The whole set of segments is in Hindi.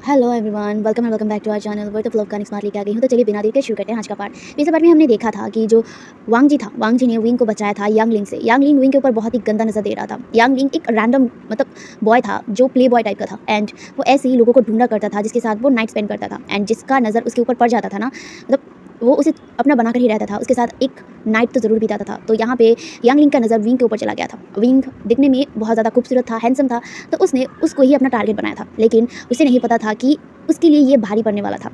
Hello everyone, welcome back to our channel word of love का स्मार्ट लेके आ गई हूँ। तो चलिए बिना देर के शुरू करते हैं आज का पार्ट। पिछले बार में हमने देखा था कि जो वांग जी ने विंग को बचाया था यांग लिंग से। यांग लिंग विंग के ऊपर बहुत ही गंदा नजर दे रहा था। यांग लिंग एक रैंडम बॉय था जो प्ले बॉय टाइप का था एंड वो ऐसे ही लोगों को ढूंढा करता था जिसके साथ वो नाइट स्पेंड करता था एंड जिसका नज़र उसके ऊपर पड़ जाता था ना, वो उसे अपना बनाकर ही रहता था, उसके साथ एक नाइट तो ज़रूर बिताता था। तो यहाँ पे यांग लिंग का नज़र विंग के ऊपर चला गया था। विंग दिखने में बहुत ज़्यादा खूबसूरत था, हैंडसम था, तो उसने उसको ही अपना टारगेट बनाया था। लेकिन उसे नहीं पता था कि उसके लिए ये भारी पड़ने वाला था,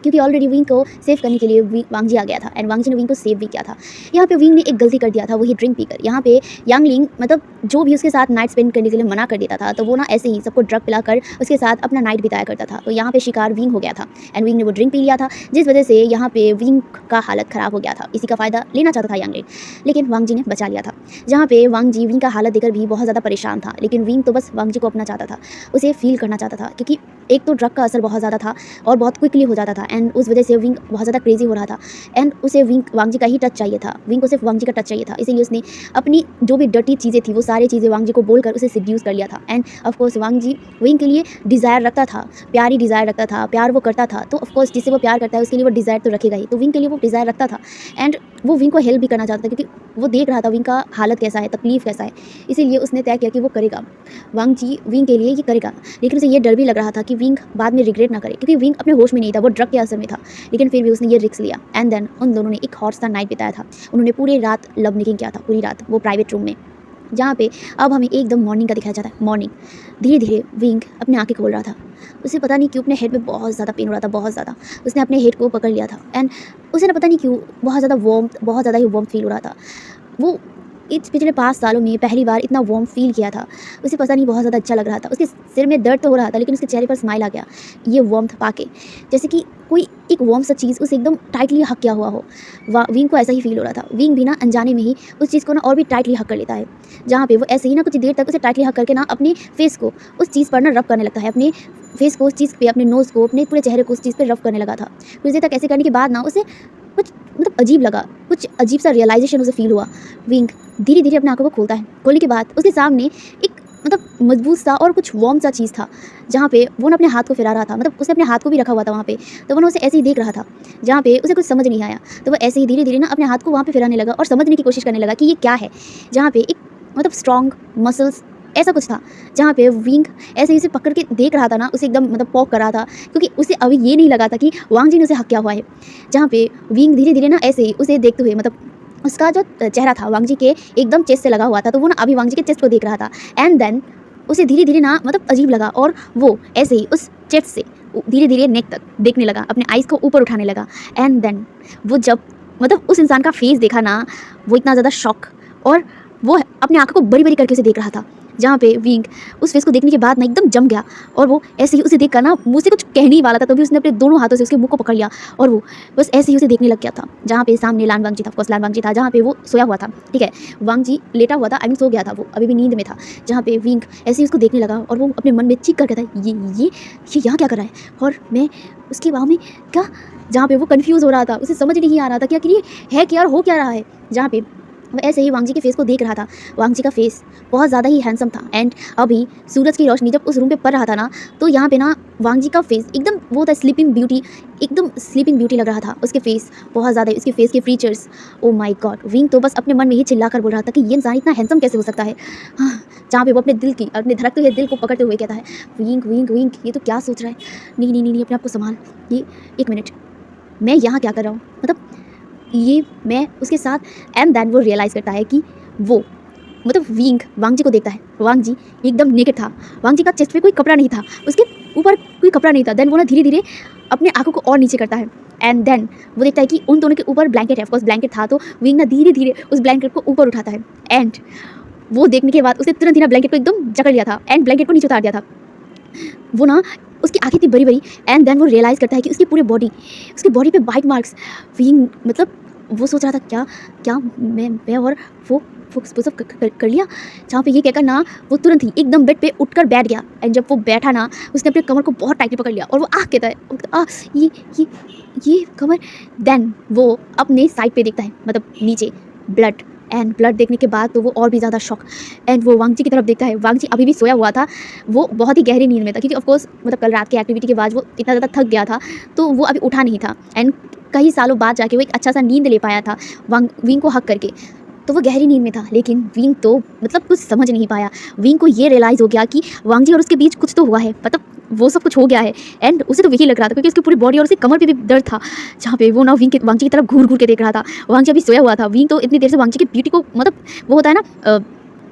क्योंकि ऑलरेडी विंग को सेव करने के लिए वांग जी आ गया था एंड वांग जी ने विंग को सेव भी किया था। यहाँ पे विंग ने एक गलती कर दिया था, वही ड्रिंक पीकर। यहाँ पे यांग लिंग जो भी उसके साथ नाइट स्पेंड करने के लिए मना कर देता था, तो वो ना ऐसे ही सबको ड्रग पिलाकर उसके साथ अपना नाइट बिताया करता था। तो यहाँ पे शिकार विंग हो गया था एंड विंग ने वो ड्रिंक पी लिया था, जिस वजह से यहाँ पे विंग का हालत ख़राब हो गया था। इसी का फ़ायदा लेना चाहता था यांग लिंग, लेकिन वांग जी ने बचा लिया था। जहाँ पे वांग जी विंग का हालत देखकर भी बहुत ज़्यादा परेशान था, लेकिन विंग तो बस वांग जी को अपना चाहता था, उसे फील करना चाहता था, क्योंकि एक तो ड्रग का असर बहुत ज़्यादा था और बहुत क्विकली हो जाता था एंड उस वजह से विंग बहुत ज़्यादा क्रेजी हो रहा था एंड उसे वांग जी का ही टच चाहिए था। विंग को सिर्फ वांग जी का टच चाहिए था, इसीलिए उसने अपनी जो भी डर्टी चीज़ें थी वो सारी चीज़ें वांग जी को बोलकर उसे सिड्यूस कर लिया था। And of course Wang ji Wing के लिए डिज़ायर रखता था, प्यारी डिज़ायर रखता था, प्यार वो करता था। तो ऑफकोर्स जिससे वो प्यार करता है उसके लिए वो डिज़ायर तो रखेगा ही, तो विंग के लिए वो डिज़ायर रखता था एंड वो विंग को हेल्प भी करना चाहता था, क्योंकि वो देख रहा था विंग का हालत कैसा है, तकलीफ कैसा है। इसीलिए उसने तय किया कि वो करेगा, वांग जी विंग के लिए ये करेगा। लेकिन उसे ये डर भी लग रहा था कि विंग बाद में रिग्रेट ना करे, क्योंकि विंग अपने होश में नहीं था, वो ड्रग के असर में था। लेकिन फिर भी उसने ये रिस्क लिया एंड देन उन दोनों ने एक हॉट सा नाइट बिताया था। उन्होंने पूरी रात लव मेकिंग किया था, पूरी रात वो प्राइवेट रूम में, जहाँ पे अब हमें एकदम मॉर्निंग का दिखाया जाता है। मॉर्निंग धीरे धीरे विंग अपनी आंखें खोल रहा था। उसे पता नहीं क्यों अपने हेड में बहुत ज़्यादा पेन हो रहा था, बहुत ज़्यादा। उसने अपने हेड को पकड़ लिया था एंड उसे ना पता नहीं क्यों बहुत ज़्यादा बहुत ज़्यादा ही वार्म फील हो रहा था। वो इस पिछले 5 सालों में पहली बार इतना वार्म फील किया था। उसे पता नहीं बहुत ज़्यादा अच्छा लग रहा था। उसके सिर में दर्द तो हो रहा था, लेकिन उसके चेहरे पर स्माइल आ गया, ये वार्मथ पाके, जैसे कि कोई एक वार्म सा चीज़ उसे एकदम टाइटली हक किया हुआ हो। विंग को ऐसा ही फील हो रहा था। विंग भी ना अनजाने में ही उस चीज़ को ना और भी टाइटली हक कर लेता है, जहाँ पे वो ऐसे ही ना कुछ देर तक उसे टाइटली हक करके ना अपने फेस को उस चीज़ पर ना रब करने लगता है, अपने फेस को उस चीज़ पे, अपने नोज़ को, अपने पूरे चेहरे को उस चीज़ पे रब करने लगा था। कुछ देर तक ऐसे करने के बाद ना उसे कुछ अजीब लगा, कुछ अजीब सा रियलाइजेशन उसे फील हुआ। विंग धीरे धीरे अपने आंखों को खोलता है। खोलने के बाद उसके सामने एक मजबूत सा और कुछ वार्म सा चीज़ था, जहाँ पे वो ना अपने हाथ को फिरा रहा था। उसने अपने हाथ को भी रखा हुआ था वहाँ पे, तो वो ना उसे ऐसे ही देख रहा था, जहाँ पे उसे कुछ समझ नहीं आया। तो वो ऐसे ही धीरे धीरे ना अपने हाथ को वहाँ पे फिराने लगा और समझने की कोशिश करने लगा कि ये क्या है। जहाँ पे एक स्ट्रॉन्ग मसल्स ऐसा कुछ था, जहाँ पे विंग ऐसे ही उसे पकड़ के देख रहा था ना, उसे एकदम पॉक कर रहा था, क्योंकि उसे अभी ये नहीं लगा था कि वांग जी ने उसे हक किया हुआ है। जहाँ पे विंग धीरे धीरे ना ऐसे ही उसे देखते हुए, उसका जो चेहरा था वांग जी के एकदम चेस्ट से लगा हुआ था, तो वो ना अभी वांग जी के चेस्ट को देख रहा था एंड देन उसे धीरे धीरे ना अजीब लगा और वो ऐसे ही उस चेस्ट से धीरे धीरे नेक तक देखने लगा, अपने आइज़ को ऊपर उठाने लगा एंड देन वो जब उस इंसान का फेस देखा ना, वो इतना ज़्यादा शॉक, और वो अपने आंखों को बड़ी बड़ी करके उसे देख रहा था। जहाँ पे विंग उस फेस को देखने के बाद ना एकदम जम गया और वो ऐसे ही उसे देखकर ना मुँह से कुछ कहने ही वाला था, तो भी उसने अपने दोनों हाथों से उसके मुंह को पकड़ लिया और वो बस ऐसे ही उसे देखने लग गया था। जहाँ पे सामने लान वांग जी था, ऑफकोर्स लान वांग जी था, जहाँ पे वो सोया हुआ था, ठीक है, वांग जी लेटा हुआ था, आई मीन सो गया था, वो अभी भी नींद में था। जहाँ पे विंग ऐसे ही उसको देखने लगा और वो अपने मन में चीख कर कहता है, ये यहाँ क्या कर रहा है और मैं उसकी बाहों में क्या। जहाँ पे वो कन्फ्यूज़ हो रहा था, उसे समझ नहीं आ रहा था कि आखिर ये है क्या और हो क्या रहा है। जहाँ पे वो ऐसे ही वांग जी के फेस को देख रहा था। वांग जी का फेस बहुत ज़्यादा ही हैंडसम था एंड अभी सूरज की रोशनी जब उस रूम पे पड़ रहा था ना, तो यहाँ पे ना वांग जी का फेस एकदम वो था स्लीपिंग ब्यूटी, एकदम स्लीपिंग ब्यूटी लग रहा था उसके फेस, बहुत ज़्यादा उसके फेस के features. Oh my God, wing तो बस अपने मन में ही चिल्ला कर बोल रहा था कि ये इंसान इतना हैंडसम कैसे हो सकता है। हाँ, जहाँ पे वो अपने धड़कते हुए दिल को पकड़ते हुए कहता है, विंग विंग विंग ये तो क्या सोच रहा है। नहीं, अपने आप को संभाल, ये 1 मिनट, मैं यहाँ क्या कर रहा हूँ, ये मैं उसके साथ। एंड देन वो रियलाइज़ करता है कि वो विंग वांग जी को देखता है। वांग जी एकदम नेकेड था, वांग जी का चेस्ट पे कोई कपड़ा नहीं था, उसके ऊपर कोई कपड़ा नहीं था। देन वो ना धीरे धीरे अपने आंखों को और नीचे करता है एंड देन वो देखता है कि उन दोनों के ऊपर ब्लैंकेट है। ऑफकोर्स ब्लैंकेट था, तो विंग ना धीरे धीरे उस ब्लैंकेट को ऊपर उठाता है एंड वो देखने के बाद उसने तुरंत ही ना ब्लैंकेट को एकदम जकड़ लिया था एंड ब्लैंकेट को नीचे उतार दिया था। वो ना उसकी आंखें थी बड़ी बड़ी एंड देन वो रियलाइज़ करता है कि उसकी उसकी बॉडी पे बाइट मार्क्स। विंग वो सोच रहा था क्या मैं और वो सब कर लिया। जहाँ पे ये कहकर ना वो तुरंत ही एकदम बेड पे उठकर बैठ गया एंड जब वो बैठा ना, उसने अपने कमर को बहुत टाइटली पकड़ लिया और वो कहता है ये कमर। देन वो अपने साइड पे देखता है, नीचे ब्लड एंड ब्लड देखने के बाद तो वो और भी ज़्यादा शॉक, एंड वो वांग जी की तरफ देखता है। वांग जी अभी भी सोया हुआ था, वो बहुत ही गहरी नींद में था, क्योंकि ऑफकोर्स मतलब कल रात की एक्टिविटी के बाद वो इतना ज़्यादा थक गया था, तो वो अभी उठा नहीं था, एंड कई सालों बाद जाके वो एक अच्छा सा नींद ले पाया था विंग को हक करके। तो वो गहरी नींद में था, लेकिन विंग तो मतलब कुछ समझ नहीं पाया। विंग को ये रियलाइज़ हो गया कि वांग जी और उसके बीच कुछ तो हुआ है, मतलब वो सब कुछ हो गया है। एंड उसे तो वही लग रहा था, क्योंकि उसकी पूरी बॉडी और उसकी कमर पे भी दर्द था, जहाँ पे वो ना वांग जी की तरफ घूर घूर के देख रहा था। वांग जी अभी सोया हुआ था। विंग तो इतनी देर से वांग जी की ब्यूटी को, मतलब वो होता है ना,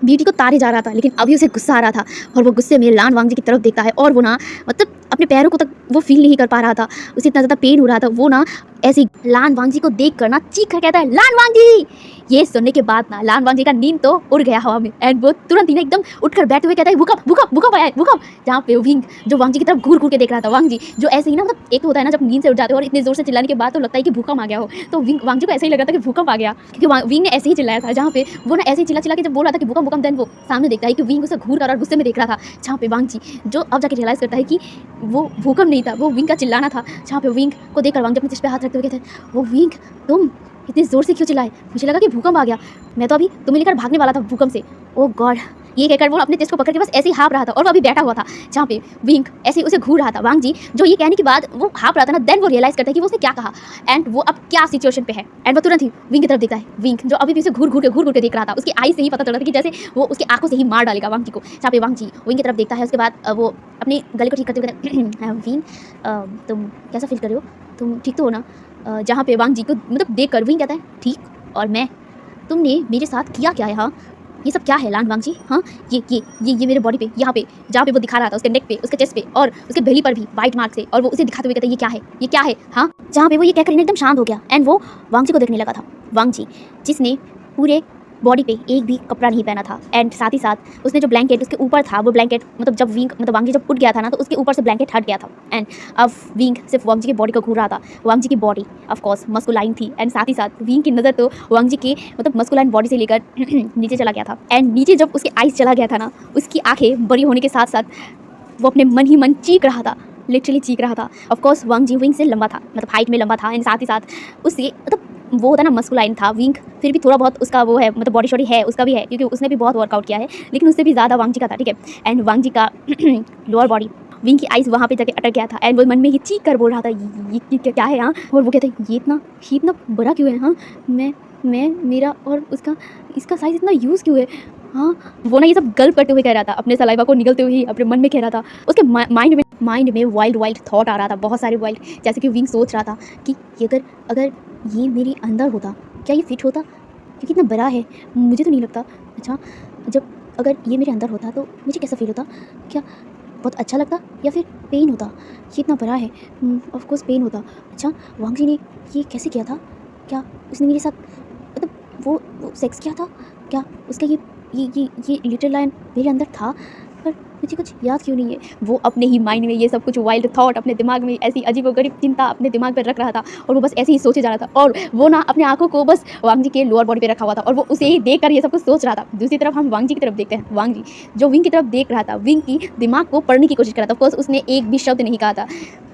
ब्यूटी को तारे जा रहा था, लेकिन अभी उसे गुस्सा आ रहा था, और वो गुस्से में लान वांग जी की तरफ देखता है, और वो ना मतलब अपने पैरों को तक वो फील नहीं कर पा रहा था, उसे इतना ज़्यादा पेन हो रहा था। वो ना ऐसे ही लान वांग जी को देख कर ना चीख कर कहता है, लान वांग जी। ये सुनने के बाद ना लान वांग जी का नींद तो उड़ गया हवा में, एंड वो तुरंत ही ना एकदम उठकर बैठे हुए कहता है, भूकंप भूकंप भूकंप आया है, भूकंप। जहाँ पे विंग जो वांग जी की तरफ घूर घूर के देख रहा था, वांग जी जो ऐसे ही ना, मतलब एक तो होता है ना जब नींद से उठ जाते हो और इतने जोर से चिल्लाने के बाद तो लगता है कि भूकंप आ गया हो, तो वांग जी को ऐसे ही लग रहा था कि भूकंप आ गया, क्योंकि विंग ने ऐसे ही चिल्लाया था। जहाँ पे वो ना ऐसे ही चिल्ला चिल्ला के जब बोल रहा था कि भूकंप भूकंप, देन वो सामने देखता है कि विंग उसे घूर कर और गुस्से में देख रहा था। जहाँ पे वांग जी जो अब जाके रियलाइज़ करता है कि वो भूकंप नहीं था, वो विंग का चिल्लाना था। जहाँ पे विंग को देखकर वांग जी अपने चेस्ट पे हाथ रखते हुए कहते हैं, वो विंग तुम इतनी ज़ोर से क्यों चिल्लाए? मुझे लगा कि भूकंप आ गया, मैं तो अभी तुम्हें लेकर भागने वाला था भूकंप से। ओह गॉड। ये कहकर वो अपने चेस्ट को पकड़ के बस ऐसे ही हाँप रहा था, और वो अभी बैठा हुआ था, जहाँ पे विंग ऐसे ही उसे घूर रहा था। वांग जी जो ये कहने के बाद वो हाँप रहा था ना, देन वो रियलाइज़ करता है कि वो उसने क्या कहा, एंड वो अब क्या सिचुएशन पे है, एंड वो तुरंत ही विंग की तरफ देखता है। विंग जो अभी भी उसे घूर घूर के देख रहा था, उसकी आई से ही पता चल रहा था कि जैसे वो उसकी आंखों से ही मार डालेगा वांग जी को। जहाँ पे वांग जी विंग की तरफ देखता है, उसके बाद वो अपने गले को ठीक करते हुए कहता है, विंग तुम कैसा फील कर रहे हो, तुम ठीक तो हो ना? जहाँ पे वांग जी को मतलब देख कर विंग कहता है, ठीक, और मैं, तुमने मेरे साथ किया क्या है? हाँ, ये सब क्या है लान वांग जी? हाँ, ये मेरे बॉडी पे, यहाँ पे जहाँ पे वो दिखा रहा था, उसके नेक पे, उसके चेस्ट पे और उसके बेली पर भी वाइट मार्क्स है, और वो उसे दिखाते हुए कहता है, ये क्या है, ये क्या है? हाँ, जहाँ पे वो ये कहकर एकदम शांत हो गया, एंड वो वांग जी को देखने लगा था। वांग जी जिसने पूरे बॉडी पे एक भी कपड़ा नहीं पहना था, एंड साथ ही साथ उसने जो ब्लैंकेट उसके ऊपर था, वो ब्लैंकेट मतलब जब वांग जी जब उठ गया था ना, तो उसके ऊपर से ब्लैंकेट हट गया था, एंड अब विंग सिर्फ वांग जी की बॉडी को घूर रहा था। वांग जी की बॉडी ऑफ कोर्स मस्कुलाइन थी, एंड साथ ही साथ विंग की नज़र तो वांग जी के मतलब मस्कुलाइन बॉडी से लेकर नीचे चला गया था, एंड नीचे जब उसके आइज चला गया था ना, उसकी आंखें बड़ी होने के साथ साथ वो अपने मन ही मन चीख रहा था, लिटरली चीख रहा था। Of course Wang ji wing से लंबा था, मतलब हाइट में लंबा था, एंड साथ ही साथ उससे मतलब वो होता ना मस्कुलाइन था। विंग फिर भी थोड़ा बहुत उसका वो है, मतलब बॉडी शॉडी है उसका भी है, क्योंकि उसने भी बहुत वर्कआउट किया है, लेकिन उससे भी ज़्यादा वांग जी का था, ठीक है। एंड वांग जी का लोअर बॉडी, विंग की आइज़ वहाँ पे जाके अटक गया था, एंड वो मन में ही चीख कर बोल रहा था, ये क्या है? हाँ, और वो कहता है, ये इतना बड़ा क्यों है? हाँ, मैं मेरा और उसका इसका साइज़ इतना यूज़ क्यों है? हाँ, वो ना ये सब गल्प करते हुए कह रहा था, अपने सलाइवा को निगलते हुए ही अपने मन में कह रहा था। उसके माइंड में वाइल्ड थॉट आ रहा था, बहुत सारे वाइल्ड, जैसे कि विंग सोच रहा था कि अगर ये मेरे अंदर होता, क्या ये फिट होता? क्योंकि इतना बड़ा है, मुझे तो नहीं लगता। अच्छा, अगर ये मेरे अंदर होता तो मुझे कैसा फील होता? क्या बहुत अच्छा लगता या फिर पेन होता? ये इतना बड़ा है, ऑफ कोर्स पेन होता। अच्छा, वांग जी ने ये कैसे किया था? क्या उसने मेरे साथ मतलब वो सेक्स किया था? क्या उसका ये लिटिल लायन मेरे अंदर था, पर मुझे कुछ याद क्यों नहीं है? वो अपने ही माइंड में ये सब कुछ वाइल्ड थॉट अपने दिमाग में ऐसी अजीबोगरीब चिंता अपने दिमाग पर रख रहा था, और वो बस ऐसे ही सोचे जा रहा था, और वो ना अपने आंखों को बस वांग जी के लोअर बॉडी पे रखा हुआ था, और वो उसे ही देख कर ये सब कुछ सोच रहा था। दूसरी तरफ हम वांग जी की तरफ देखते हैं। वांग जी जो विंग की तरफ देख रहा था, विंग की दिमाग को पढ़ने की कोशिश कर रहा था। ऑफकोर्स उसने एक भी शब्द नहीं कहा था,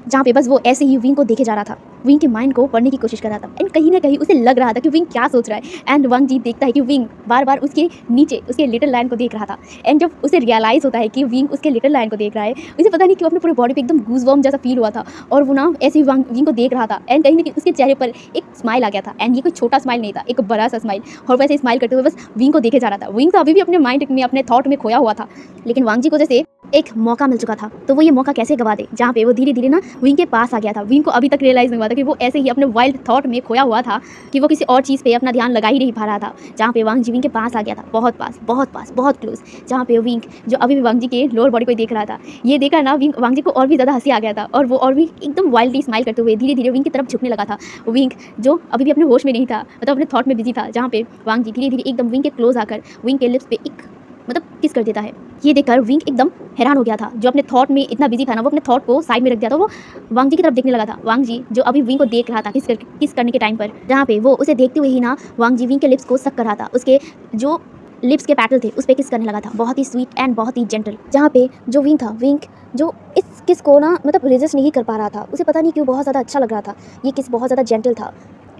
जहाँ पे बस वो ऐसे ही विंग को देखे जा रहा था, विंग के माइंड को पढ़ने की कोशिश कर रहा था, एंड कहीं ना कहीं उसे लग रहा था कि विंग क्या सोच रहा है। एंड वांग जी देखता है कि विंग बार बार उसके नीचे उसके लिटिल लायन को देख रहा था, एंड जब उसे रियलाइज़ होता है कि विंग उसके लिटिल लायन को देख रहा है, उसे पता नहीं क्यों अपने पूरे बॉडी पे एकदम गूज़बम्प जैसा फील हुआ था, और वो ना ऐसे ही विंग को देख रहा था, एंड कहीं ना कहीं उसके चेहरे पर एक स्माइल आ गया था, एंड ये कोई छोटा स्माइल नहीं था, एक बड़ा सा स्माइल, और वैसे स्माइल करते हुए बस विंग को देखे जा रहा था। विंग तो अभी भी अपने माइंड में अपने थॉट में खोया हुआ था, लेकिन वांग जी को जैसे एक मौका मिल चुका था, तो वो ये मौका कैसे गवा दे, जहाँ पे वो धीरे धीरे ना विंग के पास आ गया था। विंग को अभी तक रियलाइज़ नहीं हुआ था कि वो ऐसे ही अपने वाइल्ड थॉट में खोया हुआ था, कि वो किसी और चीज़ पे अपना ध्यान लगा ही नहीं पा रहा था, जहाँ पे वांग जी विंग के पास आ गया था, बहुत पास बहुत क्लोज, जहाँ पे विंग जो अभी भी वांग जी के लोअर बॉडी को देख रहा था। ये देखा ना वांग जी को और भी ज़्यादा हंसी आ गया था, और वो और भी एकदम वाइल्डली स्माइल करते हुए धीरे धीरे विंग की तरफ झुकने लगा था। विंग जो अभी भी अपने होश में नहीं था, मतलब अपने थॉट में बिजी था, जहाँ पे वांग जी धीरे धीरे एकदम विंग के क्लोज आकर विंग के लिप्स पे एक मतलब किस कर देता है। ये देखकर विंग एकदम हैरान हो गया था, जो अपने थॉट में इतना बिजी था ना, वो अपने थॉट को साइड में रख दिया था, वो वांग जी की तरफ देखने लगा था। वांग जी जो अभी विंग को देख रहा था किस करने के टाइम पर, जहाँ पे वो उसे देखते हुए ही ना वांग जी विंग के लिप्स को सक कर रहा था, उसके जो लिप्स के पैटल थे उस पर किस करने लगा था, बहुत ही स्वीट एंड बहुत ही जेंटल, जहाँ पे जो विंग था, विंग जो इस किस को ना मतलब रेजिस्ट नहीं कर पा रहा था, उसे पता नहीं क्यों बहुत ज़्यादा अच्छा लग रहा था, ये किस बहुत ज़्यादा जेंटल था,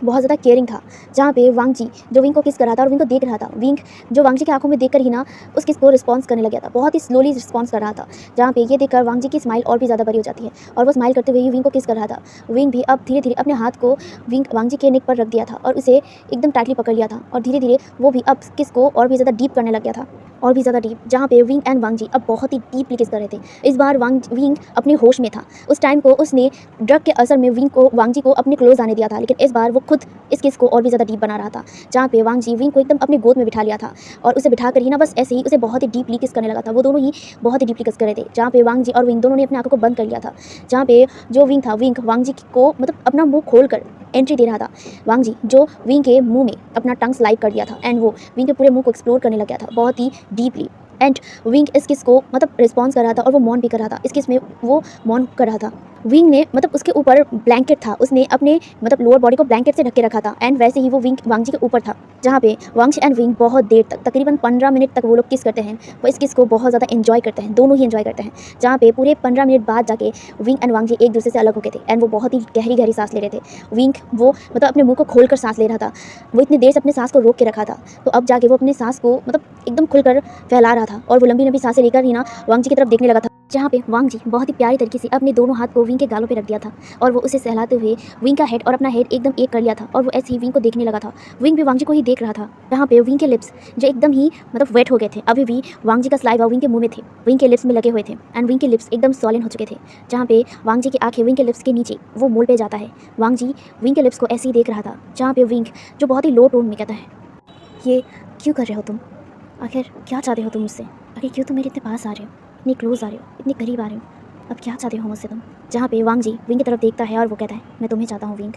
बहुत ज़्यादा केयरिंग था, जहाँ पे वांग जी जो विंग को किस कर रहा था और विंग को देख रहा था। विंग जो वांग जी की आँखों में देखकर ही ना उस किस को रिस्पॉन्स करने लग गया था, बहुत ही स्लोली रिस्पॉन्स कर रहा था, जहाँ पे ये देखकर वांग जी की स्माइल और भी ज़्यादा बड़ी हो जाती है और वो स्माइल करते हुए ही विंग को किस कर रहा था। विंग भी अब धीरे-धीरे अपने हाथ को वांग जी के नेक पर रख दिया था और उसे एकदम टाइटली पकड़ लिया था और धीरे-धीरे वो भी अब किस को और भी ज़्यादा डीप करने लग गया था, और भी ज़्यादा डीप, जहाँ पे विंग एंड वांग जी अब बहुत ही डीपली किस कर रहे थे। इस बार विंग अपने होश में था। उस टाइम को उसने ड्रग के असर में वांग जी को अपने क्लोज आने दिया था, लेकिन इस बार वो खुद इस किस को और भी ज़्यादा डीप बना रहा था, जहाँ पे वांग जी विंग को एकदम अपने गोद में बिठा लिया था और उसे बिठा कर ही ना बस ऐसे ही उसे बहुत ही डीपली किस करने लगा था। वो दोनों ही बहुत ही डीपली किस कर रहे थे, जहाँ पे वांग जी और विंग दोनों ने अपने आंखों को बंद कर लिया था, जहाँ पे जो विंग था, विंग वांग जी को मतलब अपना मुंह खोल कर एंट्री दे रहा था। वांग जी जो विंग के मुंह में अपना टंग स्लाइड कर दिया था एंड वो विंग के पूरे मुंह को एक्सप्लोर करने लग गया था बहुत ही डीपली। एंड विंग इस किस को मतलब रिस्पॉन्स कर रहा था और वो मौन भी कर रहा था। इस किस में वो मौन कर रहा था। विंग ने मतलब उसके ऊपर ब्लैंकेट था, उसने अपने मतलब लोअर बॉडी को ब्लैंकेट से ढक के रखा था एंड वैसे ही वो वांग जी के ऊपर था, जहाँ पे वांग जी एंड विंग बहुत देर तक तकरीबन 15 मिनट तक वो लोग किस करते हैं। वो इस किस को बहुत ज़्यादा एंजॉय करते हैं, दोनों ही एंजॉय करते हैं, जहाँ पे पूरे 15 मिनट बाद जाके विंग एंड वांग जी एक दूसरे से अलग हो गए थे एंड वो बहुत ही गहरी गहरी सांस ले रहे थे। विंग वो मतलब अपने मुंह को खोल कर सांस ले रहा था, वो इतनी देर से अपने सांस को रोक के रखा था, तो अब जाके वो अपने सांस को मतलब एकदम खुलकर फैला रहा था और वो लंबी लंबी सांसें लेकर ही ना वांग जी की तरफ देखने लगा था, जहाँ पे वांग जी बहुत ही प्यारी तरीके से अपने दोनों हाथ को विंग के गालों पे रख दिया था और वो उसे सहलाते हुए विंग का हेड और अपना हेड एकदम एक कर लिया था और वो ऐसे ही विंग को देखने लगा था। विंग भी वांग जी को ही देख रहा था, जहाँ पे विंग के लिप्स जो एकदम ही मतलब वेट हो गए थे, अभी भी वांग जी का स्लाइवा विंग के मुंह में थे, विंग के लिप्स में लगे हुए थे एंड विंग के लिप्स एकदम सॉलिड हो चुके थे, जहाँ पे वांग जी की आंखें विंग के लिप्स के नीचे वो मोड़ पे जाता है। वांग जी विंग के लिप्स को ऐसे ही देख रहा था, जहाँ पे विंग जो बहुत ही लो टोन में कहता है, ये क्यों कर रहे हो तुम, आखिर क्या चाहते हो तुम मुझसे, आखिर क्यों तुम मेरे इतने पास आ रहे हो, इतनी क्लोज आ रहे हो, इतने करीब आ रहे हो, अब क्या चाहते हो मुझसे तुम। जहाँ पे वांग जी विंग की तरफ देखता है और वो कहता है, मैं तुम्हें चाहता हूँ विंग,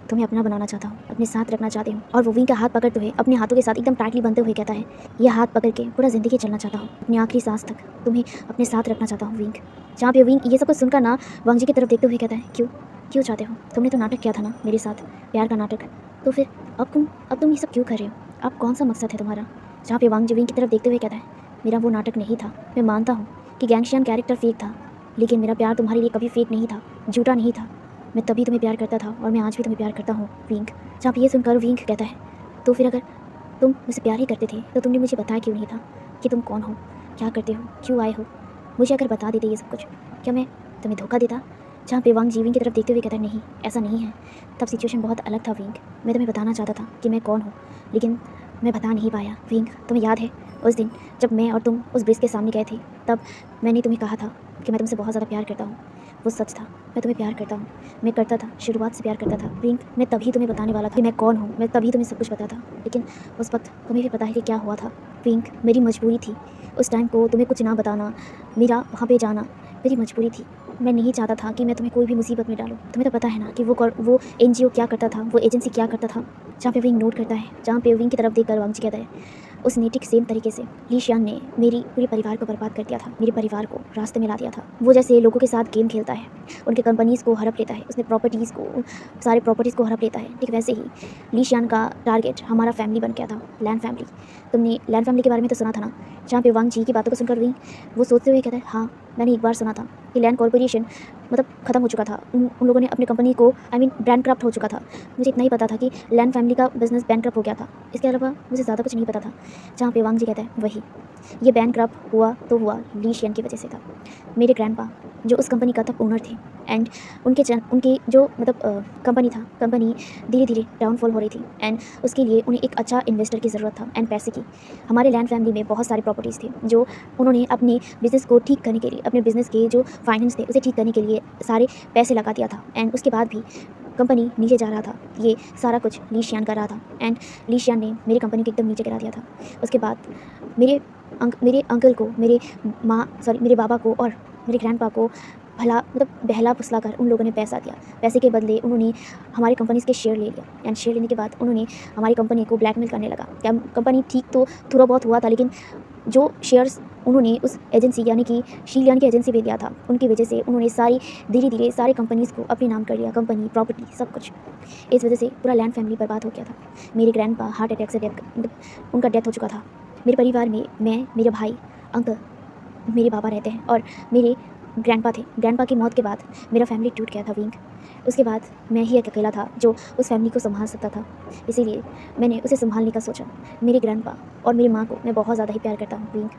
तुम्हें अपना बनाना चाहता हूँ, अपने साथ रखना चाहती हूँ। और वो विंग का हाथ पकड़ते हुए अपने हाथों के साथ एकदम टाइटली बंधते हुए कहता है, यह हाथ पकड़ के पूरा ज़िंदगी चलना चाहता हूँ, अपनी आखिरी सांस तक तुम्हें अपने साथ रखना चाहता हूँ विंग। जहाँ पे विंग ये सब कुछ सुनकर ना वांग जी की तरफ देखते हुए कहता है, क्यों क्यों चाहते हो, तुमने तो नाटक किया था ना मेरे साथ, प्यार का नाटक, तो फिर अब तुम ये सब क्यों कर रहे हो, अब कौन सा मकसद है तुम्हारा। जहाँ पे वांग जी विंग की तरफ देखते हुए कहता है, मेरा वो नाटक नहीं था, मैं मानता हूँ कि गैंगशियन कैरेक्टर फेक था, लेकिन मेरा प्यार तुम्हारे लिए कभी फेक नहीं था, झूठा नहीं था, मैं तभी तुम्हें प्यार करता था और मैं आज भी तुम्हें प्यार करता हूँ विंग। जहाँ पे ये सुनकर विंग कहता है, तो फिर अगर तुम मुझसे प्यार ही करते थे तो तुमने मुझे बताया क्यों नहीं था कि तुम कौन हो, क्या करते हो, क्यों आए हो, मुझे अगर बता देते ये सब कुछ, क्या मैं तुम्हें धोखा देता। जहाँ पे वांग जी विंग की तरफ देखते हुए कहता है, नहीं ऐसा नहीं है, तब सिचुएशन बहुत अलग था विंग, मैं तुम्हें बताना चाहता था कि मैं कौन हूँ, लेकिन मैं बता नहीं पाया विंग। तुम्हें याद है उस दिन जब मैं और तुम उस ब्रिज के सामने गए थे, तब मैंने तुम्हें कहा था कि मैं तुमसे बहुत ज़्यादा प्यार करता हूँ, वो सच था, मैं तुम्हें प्यार करता हूँ, मैं करता था, शुरुआत से प्यार करता था विंग। मैं तभी तुम्हें बताने वाला था कि मैं कौन हूँ, मैं तभी तुम्हें सब कुछ पता था, लेकिन उस वक्त तुम्हें भी पता है कि क्या हुआ था विंग, मेरी मजबूरी थी उस टाइम को तुम्हें कुछ ना बताना, मेरा वहाँ पे जाना मेरी मजबूरी थी, मैं नहीं चाहता था कि मैं तुम्हें कोई भी मुसीबत में डालूँ। तुम्हें तो पता है ना कि वो NGO क्या करता था, वो एजेंसी क्या करता था। जहाँ पे विंग नोट करता है, जहाँ पे विंग की तरफ देखकर वांग जी कहता है, उसने ठीक सेम तरीके से ली शियान ने मेरी पूरे परिवार को बर्बाद कर दिया था, मेरे परिवार को रास्ते में ला दिया था। वो जैसे लोगों के साथ गेम खेलता है, उनके कंपनीज़ को हड़प लेता है, उसने प्रॉपर्टीज़ को सारे प्रॉपर्टीज़ को हड़प लेता है, ठीक वैसे ही ली शियान का टारगेट हमारा फैमिली बन गया था, लैंड फैमिली। तुमने लैंड फैमिली के बारे में तो सुना था ना। जहाँ पे वांग जी की बातों को सुनकर वो सोचते हुए कहता है, हाँ मैंने एक बार सुना था कि लैंड कॉर्पोरेशन मतलब ख़त्म हो चुका था, उन लोगों ने अपनी कंपनी को बैंकक्रप्ट हो चुका था। मुझे इतना ही पता था कि लैंड फैमिली का बिजनेस बैंकक्रप्ट हो गया था, इसके अलावा मुझे ज़्यादा कुछ नहीं पता था। जहाँ पे वांग जी कहता है, वही ये बैंकक्रप्ट हुआ तो हुआ ली शियन की वजह से था। मेरे ग्रैंडपा जो उस कंपनी का तब ओनर थे एंड उनकी जो मतलब कंपनी था, कंपनी धीरे धीरे डाउनफॉल हो रही थी एंड उसके लिए उन्हें एक अच्छा इन्वेस्टर की ज़रूरत था एंड पैसे की। हमारे लैंड फैमिली में बहुत सारी प्रॉपर्टीज़ थी जो उन्होंने अपने बिज़नेस को ठीक करने के लिए, अपने बिज़नेस के जो फाइनेंस थे उसे ठीक करने के लिए सारे पैसे लगा दिया था एंड उसके बाद भी कंपनी नीचे जा रहा था। ये सारा कुछ ली शियान कर रहा था एंड ली शियान ने मेरी कंपनी को एकदम नीचे गिरा दिया था। उसके बाद मेरे अंकल को, मेरे बाबा को और मेरे ग्रैंडपा को बहला फुसला कर उन लोगों ने पैसा दिया। पैसे के बदले उन्होंने हमारी कंपनीज़ के शेयर ले लिया एंड शेयर लेने के बाद उन्होंने हमारी कंपनी को ब्लैकमेल करने लगा। क्या कंपनी ठीक तो थोड़ा बहुत हुआ था, लेकिन जो शेयर्स उन्होंने उस एजेंसी यानी कि शीलियान की एजेंसी पे लिया था, उनकी वजह से उन्होंने धीरे धीरे सारी कंपनीज़ को अपने नाम कर लिया, कंपनी, प्रॉपर्टी, सब कुछ। इस वजह से पूरा लैंड फैमिली बर्बाद हो गया था। मेरे ग्रैंडपा हार्ट अटैक से उनका डेथ हो चुका था। मेरे परिवार में मैं, मेरे भाई, अंकल, मेरे बाबा रहते हैं और मेरे ग्रैंडपा थे। ग्रैंडपा की मौत के बाद मेरा फैमिली टूट गया था विंग। उसके बाद मैं ही एक अकेला था जो उस फैमिली को संभाल सकता था। इसीलिए मैंने उसे संभालने का सोचा। मेरे ग्रैंडपा और मेरी माँ को मैं बहुत ज़्यादा ही प्यार करता हूँ विंग।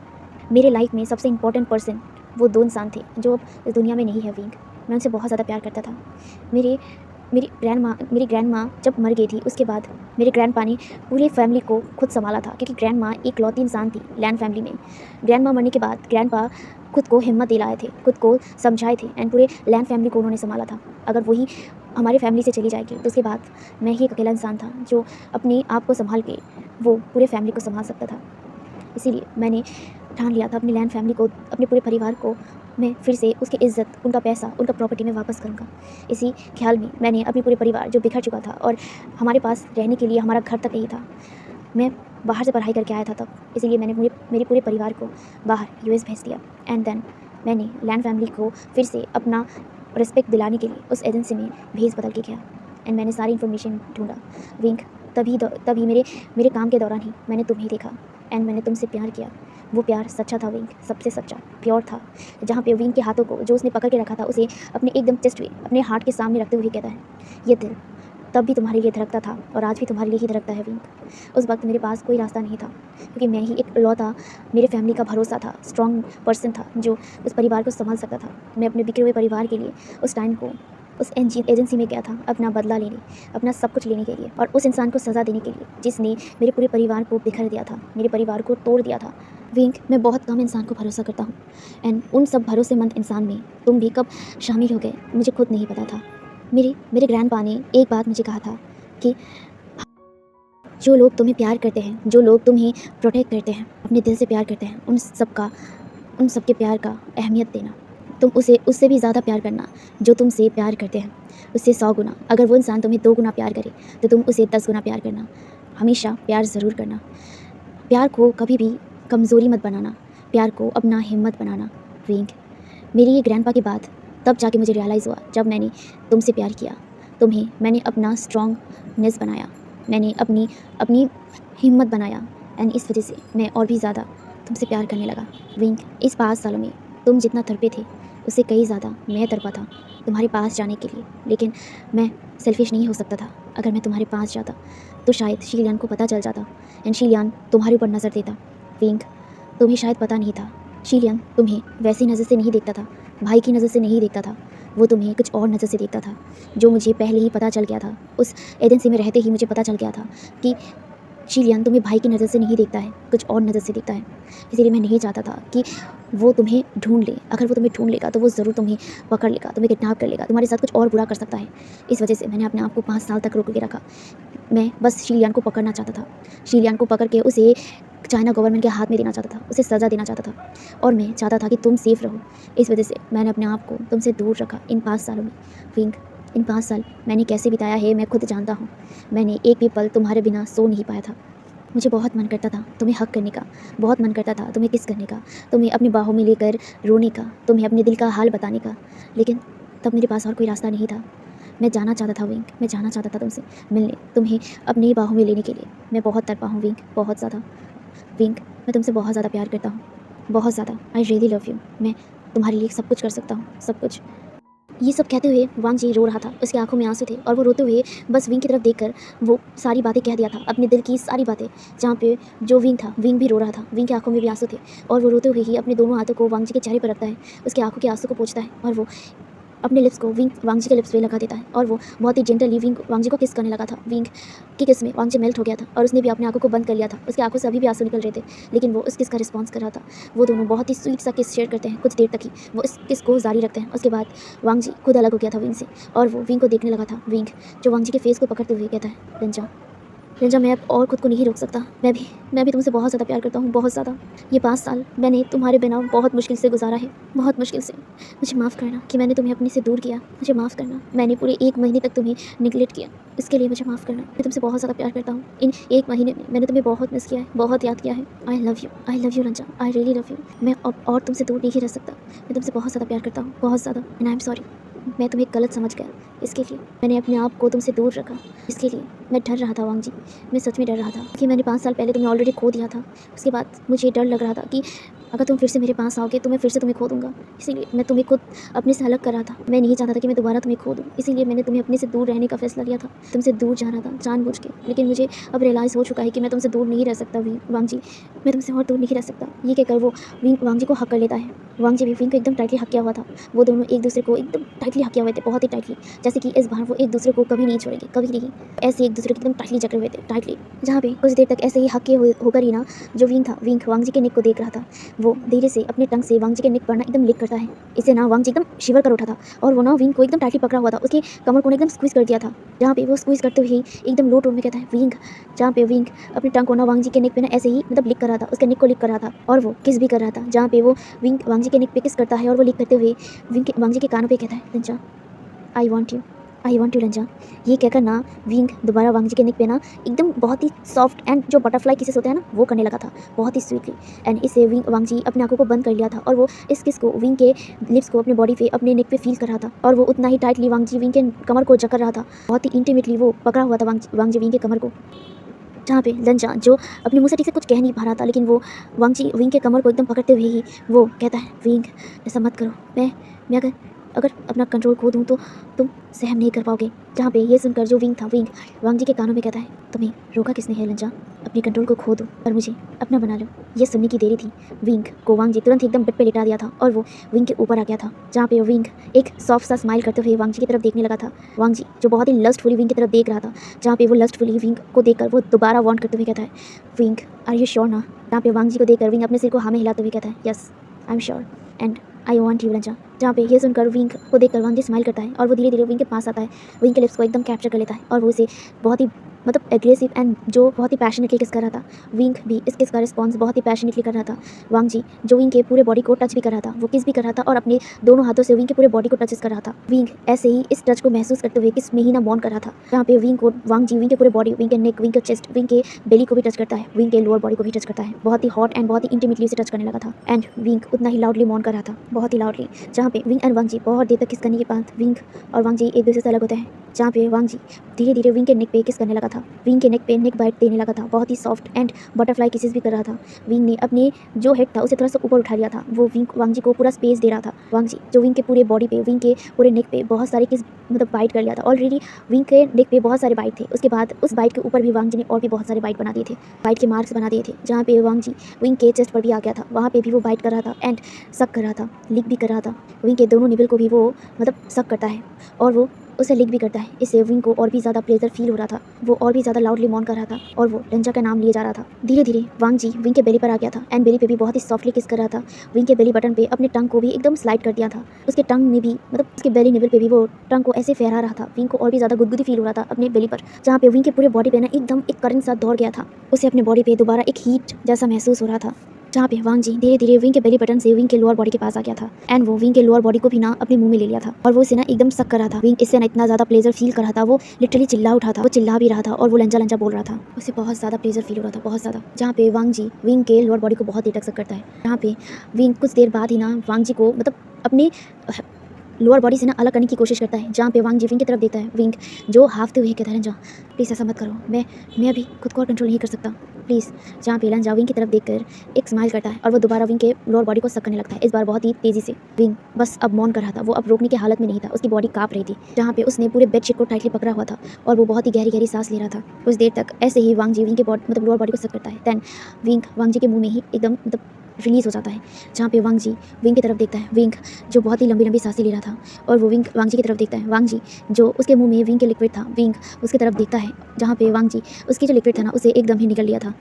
मेरे लाइफ में सबसे इम्पोर्टेंट पर्सन वो 2 इंसान थे जो अब इस दुनिया में नहीं है विंग। मैं उनसे बहुत ज़्यादा प्यार करता था। मेरे मेरी ग्रैंड माँ जब मर गई थी उसके बाद मेरे ग्रैंडपा ने पूरी फैमिली को खुद संभाला था, क्योंकि ग्रैंड माँ इकलौती इंसान थी लैंड फैमिली में। ग्रैंड माँ मरने के बाद ग्रैंडपा खुद को हिम्मत दिलाए थे, खुद को समझाए थे एंड पूरे लैंड फैमिली को उन्होंने संभाला था। अगर वही हमारी फैमिली से चली जाएगी तो उसके बाद मैं ही एक अकेला इंसान था जो अपने आप को संभाल के वो पूरे फैमिली को संभाल सकता था। इसीलिए मैंने ठान लिया था अपनी लैंड फैमिली को, अपने पूरे परिवार को मैं फिर से उसकी इज़्ज़त, उनका पैसा, उनका प्रॉपर्टी में वापस करूँगा। इसी ख्याल में मैंने अपने पूरे परिवार जो बिखर चुका था और हमारे पास रहने के लिए हमारा घर तक नहीं था, मैं बाहर से पढ़ाई करके आया था तब, इसीलिए मैंने मेरे पूरे परिवार को बाहर यूएस भेज दिया। एंड देन मैंने लैंड फैमिली को फिर से अपना रिस्पेक्ट दिलाने के लिए उस एजेंसी में भेज बदल के गया एंड मैंने सारी इन्फॉर्मेशन ढूंढा विंक। तभी मेरे काम के दौरान ही मैंने तुम्हें देखा एंड मैंने तुमसे प्यार किया। वो प्यार सच्चा था विंक, सबसे सच्चा, प्योर था। जहाँ पे विंक के हाथों को जो उसने पकड़ के रखा था उसे अपने एकदम चेस्ट पे, अपने हार्ट के सामने रखते हुए कहता है, ये दिल तब भी तुम्हारे लिए धड़कता था और आज भी तुम्हारे लिए ही धड़कता है विंक। उस वक्त मेरे पास कोई रास्ता नहीं था, क्योंकि मैं ही एक लौता मेरे फैमिली का भरोसा था, स्ट्रॉन्ग पर्सन था जो उस परिवार को संभाल सकता था। मैं अपने बिखरे हुए परिवार के लिए उस टाइम को उस एजेंसी में गया था अपना बदला लेने, अपना सब कुछ लेने के लिए, और उस इंसान को सज़ा देने के लिए जिसने मेरे पूरे परिवार को बिखर दिया था, मेरे परिवार को तोड़ दिया था। विंक, मैं बहुत कम इंसान को भरोसा करता हूँ एंड उन सब भरोसेमंद इंसान में तुम भी कब शामिल हो गए मुझे खुद नहीं पता था। मेरे ग्रैंडपा ने एक बात मुझे कहा था कि जो लोग तुम्हें प्यार करते हैं, जो लोग तुम्हें प्रोटेक्ट करते हैं, अपने दिल से प्यार करते हैं, उन सब के प्यार का अहमियत देना। तुम उससे भी ज़्यादा प्यार करना जो तुमसे प्यार करते हैं, उससे 100 गुना। अगर वो इंसान तुम्हें 2 गुना प्यार करे तो तुम उसे 10 गुना प्यार करना। हमेशा प्यार ज़रूर करना। प्यार को कभी भी कमज़ोरी मत बनाना, प्यार को अपना हिम्मत बनाना विंक। मेरी ये ग्रैंडपा की बात तब जाके मुझे रियलाइज़ हुआ जब मैंने तुमसे प्यार किया। तुम्हें मैंने अपना स्ट्रॉन्गनेस बनाया, मैंने अपनी हिम्मत बनाया एंड इस वजह से मैं और भी ज़्यादा तुमसे प्यार करने लगा विंक। इस 5 सालों में तुम जितना तड़पे थे उससे कई ज़्यादा मैं तड़पा था तुम्हारे पास जाने के लिए, लेकिन मैं सेल्फिश नहीं हो सकता था। अगर मैं तुम्हारे पास जाता तो शायद शीलियान को पता चल जाता एंड शीलियान तुम्हारे ऊपर नज़र देता विंक। तुम्हें शायद पता नहीं था, शीलियान तुम्हें वैसी नज़र से नहीं देखता था, भाई की नज़र से नहीं देखता था, वो तुम्हें कुछ और नज़र से देखता था, जो मुझे पहले ही पता चल गया था। उस एजेंसी में रहते ही मुझे पता चल गया था कि शीलियान तुम्हें भाई की नज़र से नहीं देखता है, कुछ और नज़र से देखता है। इसीलिए मैं नहीं चाहता था कि वो तुम्हें ढूंढ ले। अगर वो तुम्हें ढूंढ लेगा तो वो ज़रूर तुम्हें पकड़ लेगा, तुम्हें किडनैप कर लेगा, तुम्हारे साथ कुछ और बुरा कर सकता है। इस वजह से मैंने अपने आप को 5 साल तक रोक के रखा। मैं बस शीलियान को पकड़ना चाहता था, शीलियान को पकड़ के उसे चाइना गवर्नमेंट के हाथ में देना चाहता था, उसे सज़ा देना चाहता था, और मैं चाहता था कि तुम सेफ़ रहो। इस वजह से मैंने अपने आप को तुमसे दूर रखा इन 5 सालों में विंक। इन 5 साल मैंने कैसे बिताया है मैं खुद जानता हूँ। मैंने एक भी पल तुम्हारे बिना सो नहीं पाया था। मुझे बहुत मन करता था तुम्हें हग करने का, बहुत मन करता था तुम्हें किस करने का, तुम्हें अपनी बाहों में लेकर रोने का, तुम्हें अपने दिल का हाल बताने का, लेकिन तब मेरे पास और कोई रास्ता नहीं था। मैं जाना चाहता था विंक, मैं जाना चाहता था तुमसे मिलने, तुम्हें अपनी बाहों में लेने के लिए। मैं बहुत तड़पा हूँ विंक, बहुत ज़्यादा विंक। मैं तुमसे बहुत ज़्यादा प्यार करता हूँ, बहुत ज़्यादा। I really love you. मैं तुम्हारे लिए सब कुछ कर सकता हूँ, सब कुछ। ये सब कहते हुए वांग जी रो रहा था, उसकी आंखों में आंसू थे और वो रोते हुए बस विंग की तरफ देखकर वो सारी बातें कह दिया था, अपने दिल की सारी बातें। जहाँ पे जो विंग था, विंग भी रो रहा था, विंग की आंखों में भी आंसू थे और वो रोते हुए ही अपने दोनों हाथों को वांग जी के चेहरे पर रखता है, उसकी आंखों के आंसू को पोंछता है और वो अपने लिप्स को वांग जी के लिप्स पे लगा देता है और वो बहुत ही जेंटली वांग जी को किस करने लगा था। विंग की किस में वांग जी मेल्ट हो गया था और उसने भी अपनी आंखों को बंद कर लिया था। उसकी आंखों से अभी भी आंसू निकल रहे थे, लेकिन वो उस किस का रिस्पॉन्स कर रहा था। वो दोनों बहुत ही स्वीट सा किस शेयर करते हैं, कुछ देर तक ही वो इस किस को जारी रखते हैं। उसके बाद वांग जी खुद अलग हो गया था विंग से और वो विंग को देखने लगा था। विंग जो वांग जी के फेस को पकड़ते हुए कहता है, रंजा मैं अब और खुद को नहीं रोक सकता, मैं भी तुमसे बहुत ज़्यादा प्यार करता हूँ, बहुत ज़्यादा। ये 5 साल मैंने तुम्हारे बिना बहुत मुश्किल से गुजारा है, बहुत मुश्किल से। मुझे माफ़ करना कि मैंने तुम्हें अपने से दूर किया, मुझे माफ़ करना। मैंने पूरे 1 महीने तक तुम्हें निगलेक्ट किया, इसके लिए मुझे माफ़ करना। मैं तुमसे बहुत ज़्यादा प्यार करता हूँ। इन 1 महीने में मैंने तुम्हें बहुत मिस किया है, बहुत याद किया है। आई लव यू रंजा, आई रियली लव यू। मैं अब और तुमसे दूर नहीं रह सकता। मैं तुमसे बहुत ज़्यादा प्यार करता हूँ, बहुत ज़्यादा। एंड आई एम सॉरी, मैं तुम्हें गलत समझ गया, इसके लिए मैंने अपने आप को तुमसे दूर रखा। इसके लिए मैं डर रहा था वांग जी, मैं सच में डर रहा था कि मैंने 5 साल पहले तुम्हें ऑलरेडी खो दिया था। उसके बाद मुझे डर लग रहा था कि अगर तुम फिर से मेरे पास आओगे तो मैं फिर से तुम्हें खो दूँगा। इसीलिए मैं तुम्हें खुद अपने से अलग कर रहा था। मैं नहीं चाहता था कि मैं दोबारा तुम्हें खो दूँ, इसीलिए मैंने तुम्हें अपने से दूर रहने का फ़ैसला लिया था। तुमसे दूर जाना था जानबूझ के। लेकिन मुझे अब रियलाइज़ हो चुका है कि मैं तुमसे दूर नहीं रह सकता वांग जी। मैं तुमसे और दूर नहीं रह सकता। ये कहकर वो वांग जी को हक कर लेता है। वांग जी भी विंग को एकदम टाइटली हक किया हुआ था। वो दोनों एक दूसरे को एकदम टाइटली हक किए हुए थे, बहुत ही टाइटली। जैसे कि इस बार वो एक दूसरे को कभी नहीं छोड़ेंगे, कभी नहीं। ऐसे एक दूसरे को एकदम टाइटली जकड़े हुए थे, टाइटली। जहाँ पे कुछ देर तक ऐसे ही हक किए होकर ही ना जो विंग था, विंग वांग जी के नेक को देख रहा था। वो धीरे से अपने टंग से वांग जी के नेक पर ना एकदम लिक करता है। इससे ना वांग जी एकदम शिवर कर उठा था और वो ना विंग को एकदम टाइटली पकड़ा हुआ था। उसकी कमर को एकदम स्क्वीज कर दिया था। जहाँ पे वो स्क्वीज करते हुए एकदम लो टोन में कहता है विंग। जहाँ पे विंग अपनी टंग को ना वांग जी के नेक पे ना ऐसे ही मतलब लिक कर रहा था, उसके नेक को लिक कर रहा था और वो किस भी कर रहा था। जहाँ पे वो विंग वांग जी के नेक पे किस करता है और वो लिक करते हुए वांग जी के कानों पे कहता है लंचा, आई वॉन्ट यू लंचा। ये कहकर ना विंग दोबारा वांग जी के नेक पे ना एकदम बहुत ही सॉफ्ट एंड जो बटरफ्लाई किसेस होते हैं ना वो करने लगा था, बहुत ही स्वीटली। एंड इससे वांग जी अपने आंखों को बंद कर लिया था और वो इस किस को विंग के लिप्स को अपने बॉडी पे अपने नेक पे फील कर रहा था और वो उतना ही टाइटली वांग जी विंग के कमर को जकड़ रहा था। बहुत ही इंटीमेटली वो पकड़ा हुआ था वांग जी विंग के कमर को। जहाँ पे लंचा जो अपने मुँह से ठीक से कुछ कह नहीं पा रहा था, लेकिन वो वांग जी विंग के कमर को एकदम पकड़ते हुए ही वो कहता है विंग ऐसा मत करो, मैं अगर अपना कंट्रोल खो दूँ तो तुम सहन नहीं कर पाओगे। जहाँ पे ये सुनकर जो विंग था, विंग वांग जी के कानों में कहता है तुम्हें रोका किसने है लंचा, अपने कंट्रोल को खो दो और मुझे अपना बना लो। ये सुनने की देरी थी। विंग को वांग जी तुरंत एकदम बेड पे लिटा दिया था और वो विंग के ऊपर आ गया था। जहाँ पे विंग एक सॉफ्ट सा स्माइल करते हुए वांग जी की तरफ देखने लगा था। वांग जी जो बहुत ही लस्टफुली विंग की तरफ देख रहा था, जहाँ पे वो लस्टफुली विंग को देखकर वो दोबारा वांट करते हुए कहता है विंग आर यू श्योर ना। जहाँ पे वांग जी को देखकर विंग अपने सिर को हाँ में हिलाते हुए कहता है yes I am sure and I want you लंचा। जहाँ पे ये सुनकर विंग को देखकर वांग जी स्माइल करता है और वो धीरे धीरे विंग के पास आता है, विंग के लिप्स को एकदम कैप्चर कर लेता है और वो उसे बहुत ही मतलब एग्रेसिव एंड जो बहुत ही पैशनेटली किस कर रहा था। विंग भी इस किस का रिस्पॉन्स बहुत ही पैशनेटली कर रहा था। वांग जी जो विंग के पूरे बॉडी को टच भी कर रहा था, वो किस भी कर रहा था और अपने दोनों हाथों से विंग के पूरे बॉडी को टच कर रहा था। विंग ऐसे ही इस टच को महसूस करते हुए किस में ही ना बॉन्ड कर रहा था। जहाँ पे विंग को वांग जी विंग के पूरे बॉडी, विंग के नेक, विंग के चेस्ट, विंग के बेली को भी टच करता है, विंग के लोअर बॉडी को भी टच करता है। बहुत ही हॉट एंड बहुत ही इंटीमेटली उसे टच करने लगा था एंड विंग उतना ही लाउडली मॉन कर रहा था, बहुत ही लाउडली। जहाँ पे विंग एंड वांग जी बहुत देर तक किस करने के बाद विंग और वांग जी एक दूसरे से अलग होते हैं। जहाँ पे वांग जी धीरे धीरे विंग के नेक पे किस करने लगा था, विंग के नेक पे नेक बाइट देने लगा था, बहुत ही सॉफ्ट एंड बटरफ्लाई किसेस भी कर रहा था। विंग ने अपने जो हेड था उसे थोड़ा सा ऊपर उठा लिया था, वो वांग जी को पूरा स्पेस दे रहा था। वांग जी जो विंग के पूरे बॉडी पे, विंग के पूरे नेक पे बहुत सारे किस मतलब बाइट कर लिया था। ऑलरेडी विंग के नेक पे बहुत सारे बाइट थे, उसके बाद उस बाइट के ऊपर भी वांग जी ने और भी बहुत सारे बाइट बना दिए थे, बाइट के मार्क्स बना दिए थे। जहाँ पे वांग जी विंग के चेस्ट पर भी आ गया था, वहाँ पे भी वो बाइट कर रहा था एंड सक कर रहा था, लिक भी कर रहा था। विंग के दोनों निबल को भी वो मतलब सक करता है और वो उसे लिक भी करता है। इससे विंग को और भी ज़्यादा प्लेजर फील हो रहा था, वो और भी ज़्यादा लाउडली मॉन कर रहा था और वो लंचा का नाम लिए जा रहा था। धीरे धीरे वांग जी विंग के बेली पर आ गया था एंड बेली पे भी बहुत ही सॉफ्टली किस कर रहा था। विंग के बेली बटन पे अपने टंग को भी एकदम स्लाइड कर दिया था, उसके टंग में भी मतलब उसके बेली निबल पे भी वो टंग को ऐसे फहरा रहा था। विंग को और भी ज़्यादा गुदगुदी फील हो रहा था अपने बेली पर, जहाँ पे विंग के पूरे बॉडी पे ना एकदम एक करंट सा दौड़ गया था। उसे अपने बॉडी पे दोबारा एक हीट जैसा महसूस हो रहा था। जहाँ पे वांग जी धीरे धीरे विंग के बेली बटन से विंग के लोअर बॉडी के पास आ गया था एंड वो विंग के लोअर बॉडी को भी ना अपने मुंह में ले लिया था और वो इसे ना एकदम सक कर रहा था। विंग इससे ना इतना ज़्यादा प्लेजर फील कर रहा था, वो लिटरली चिल्ला उठा था, वो चिल्ला भी रहा था और वो लंजा लंजा बोल रहा था। उसे बहुत ज़्यादा प्लेजर फील हो रहा था, बहुत ज़्यादा। जहाँ पे वांग जी विंग के लोअर बॉडी को बहुत देर तक सक करता है। जहाँ पे विंग कुछ देर बाद ही ना वांग जी को मतलब अपने लोअर बॉडी से ना अलग करने की कोशिश करता है। जहाँ पे वांग जी विंग की तरफ देखता है, विंग जो हाफते हुए कहता है लंजा प्लीज़ ऐसा मत करो, मैं अभी खुद को और कंट्रोल नहीं कर सकता प्लीज़। जहाँ पे लंजा विंग की तरफ देखकर एक स्माइल करता है और वो दोबारा विंग के लोअर बॉडी को सक करने लगता है, इस बार बहुत ही तेज़ी से। विंग बस अब मौन कर रहा था, वो अब रोकने की हालत में नहीं था, उसकी बॉडी काँप रही थी। जहाँ पे उसने पूरे बेडशीट को टाइटली पकड़ा हुआ था और वो बहुत ही गहरी गहरी सांस ले रहा था। कुछ देर तक ऐसे ही वांग जी विंग के मतलब लोअर बॉडी को सक करता है। दैन विंग वांग जी के मुँह में ही एकदम मतलब रिलीज़ हो जाता है। जहाँ पे वांग जी विंग की तरफ देखता है, विंग जो बहुत ही लंबी लंबी सांसें ले रहा था और वो विंग वांग जी की तरफ देखता है। वांग जी जो उसके मुंह में विंग के लिक्विड था, विंग उसकी तरफ देखता है। जहाँ पे वांग जी उसकी जो लिक्विड था ना उसे एकदम ही निकल लिया था।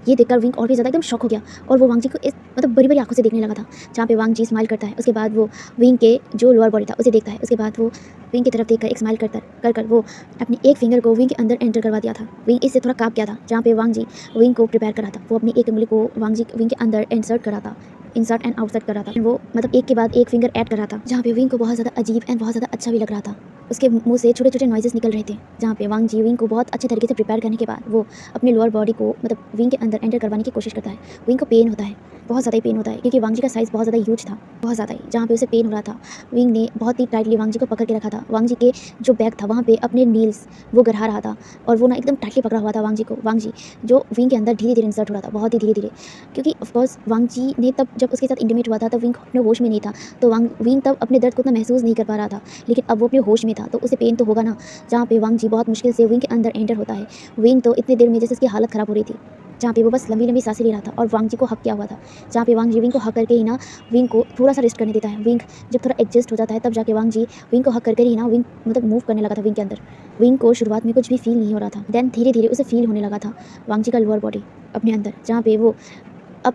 ये देखकर विंग और भी ज़्यादा एकदम शॉक हो गया और वो वांग जी को इस मतलब बड़ी बड़ी आंखों से देखने लगा था। जहाँ पे वांग जी स्माइल करता है, उसके बाद वो विंग के जो लोअर बॉडी था उसे देखता है, उसके बाद वो विंग की तरफ देखकर एक स्माइल कर वो अपने एक फिंगर को विंग के अंदर एंटर करवा दिया था। विंग इससे थोड़ा काँप गया था। जहाँ पे वांग जी विंग को प्रिपेयर कर रहा था, वो अपनी एक उंगली को वांग जी विंग के अंदर इंसर्ट कर रहा था, इंसर्ट एंड आउटसर्ट कर रहा था। वो मतलब एक के बाद एक फिंगर ऐड कर रहा था। जहाँ पे विंग को बहुत ज़्यादा अजीब एंड बहुत ज़्यादा अच्छा भी लग रहा था। उसके मुंह से छोटे छोटे नॉइजेस निकल रहे थे। जहाँ पे वांग जी विंग को बहुत अच्छे तरीके से प्रिपेयर करने के बाद वो अपने लोअर बॉडी को मतलब विंग के अंदर एंटर करवाने की कोशिश करता है। विंग को पेन होता है, बहुत ज़्यादा ही पेन होता है क्योंकि वांग जी का साइज़ बहुत ज़्यादा ह्यूज था, बहुत ज़्यादा ही। जहाँ पे उसे पेन हो रहा था, विंग ने बहुत ही टाइटली वांग जी को पकड़ के रखा था। वांग जी के जो बैग था वहाँ पे अपने नील्स वो गढ़ा रहा था और वो ना एकदम टाइटली पकड़ा हुआ था वांग जी को। वांग जी जो विंग के अंदर धीरे धीरे इंसर्ट हो रहा था, बहुत ही धीरे धीरे, क्योंकि ऑफकोर्स वांग जी ने तब जब उसके साथ इंटीमेट हुआ था तब विंग अपने होश में नहीं था, तो विंग तब अपने दर्द को उतना महसूस नहीं कर पा रहा था, लेकिन अब वो अपने होश में था तो उसे पेन तो होगा ना। जहाँ पे वांग जी बहुत मुश्किल से विंग के अंदर एंटर होता है। विंग तो इतनी देर में जैसे उसकी हालत ख़राब हो रही थी, जहाँ पे वो बस लंबी लंबी सांसें ले रहा था और वांग जी को हक किया हुआ था। जहाँ पे वांग जी विंग को हक करके ही ना विंग को थोड़ा सा रेस्ट करने देता है। विंग जब थोड़ा एडजस्ट हो जाता है तब जाके वांग जी विंग को हक करके ही ना विंग मतलब मूव करने लगा था विंग के अंदर। विंग को शुरुआत में कुछ भी फील नहीं हो रहा था, देन धीरे धीरे उसे फील होने लगा था वांग जी का लोअर बॉडी अपने अंदर, जहाँ पे वो अब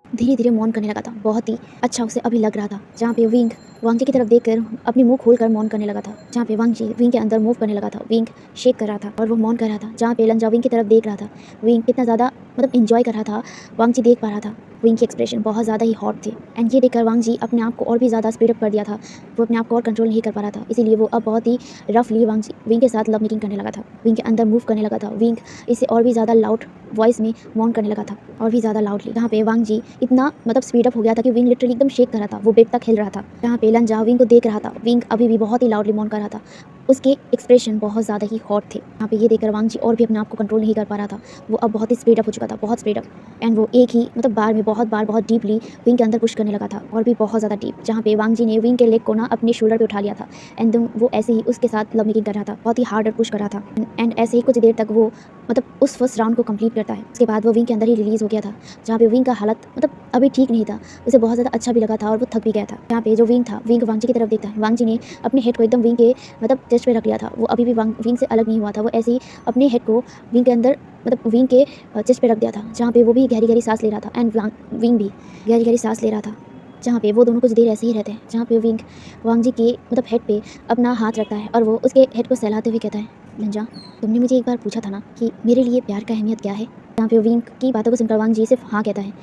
धीरे धीरे मौन करने लगा था। बहुत ही अच्छा उसे अभी लग रहा था, जहाँ पे विंग वांग जी की तरफ देखकर अपनी मुंह खोलकर मौन करने लगा था। जहाँ पे वांग जी विंग के अंदर मूव करने लगा था, विंग शेक कर रहा था और वो मौन कर रहा था। जहाँ पे लंजा विंग की तरफ देख रहा था, विंग कितना ज़्यादा मतलब इंजॉय कर रहा था, वांग जी देख पा रहा था। विंग के एक्सप्रेशन बहुत ज़्यादा ही हॉट थे एंड ये देखकर वांग जी अपने आप को और भी ज़्यादा स्पीड अप कर दिया था। वो अपने आप को और कंट्रोल नहीं कर पा रहा था, इसीलिए वो अब बहुत ही रफली विंग के साथ लव मेकिंग करने लगा था, विंग के अंदर मूव करने लगा था। विंग इससे और भी ज़्यादा लाउड वॉइस में मौन करने लगा था और भी ज़्यादा लाउडली। जहाँ पे वांग जी इतना मतलब स्पीड अप हो गया था कि विंग लिटरली एकदम शेक कर रहा था, वो बेड तक हिल रहा था। जहाँ पे लंजा विंग को देख रहा था, विंग अभी भी बहुत ही लाउडली मौन कर रहा था, उसके एक्सप्रेशन बहुत ज़्यादा ही हॉट थे। यहाँ पे ये देखकर वांग जी और भी अपने आप को कंट्रोल नहीं कर पा रहा था, वो अब बहुत ही स्पीड अप हो चुका था, बहुत स्पीड अप एंड वो एक ही मतलब बार में बहुत डीपली विंग के अंदर पुश करने लगा था और भी बहुत ज़्यादा डीप। जहाँ पे वांग जी ने विंग के लेग को ना अपने शोल्डर पे उठा लिया था एंड वो ऐसे ही उसके साथ लव मेकिंग कर रहा था, बहुत ही हार्डर पुश कर रहा था एंड ऐसे ही कुछ देर तक वो मतलब उस फर्स्ट राउंड को कंप्लीट करता है। उसके बाद वो विंग के अंदर ही रिलीज़ हो गया था, जहाँ पे विंग का हालत मतलब अभी ठीक नहीं था, उसे बहुत ज़्यादा अच्छा भी लगा था और वो थक भी गया था। यहाँ पे जो विंग था, विंग वांग जी की तरफ देखता है, वांग जी ने अपने हेड को एकदम विंग के मतलब चेस्ट पे रख लिया था, वो अभी भी विंग से अलग नहीं हुआ था, वो ऐसे ही अपने हेड को विंग के अंदर मतलब विंग के चेस्ट पे रख दिया था, जहाँ पे वो भी गहरी गहरी सांस ले रहा था एंड विंग भी गहरी गहरी सांस ले रहा था। जहाँ पे वो दोनों कुछ देर ऐसे ही रहते हैं, जहाँ पे विंग वांग जी के मतलब हेड पे अपना हाथ रखता है और वो उसके हेड को सहलाते हुए कहता है, लंजा तुमने मुझे एक बार पूछा था ना कि मेरे लिए प्यार का अहमियत क्या है। जहाँ पे विंग की बातों को सुनकर वांग जी सिर्फ हाँ कहता है,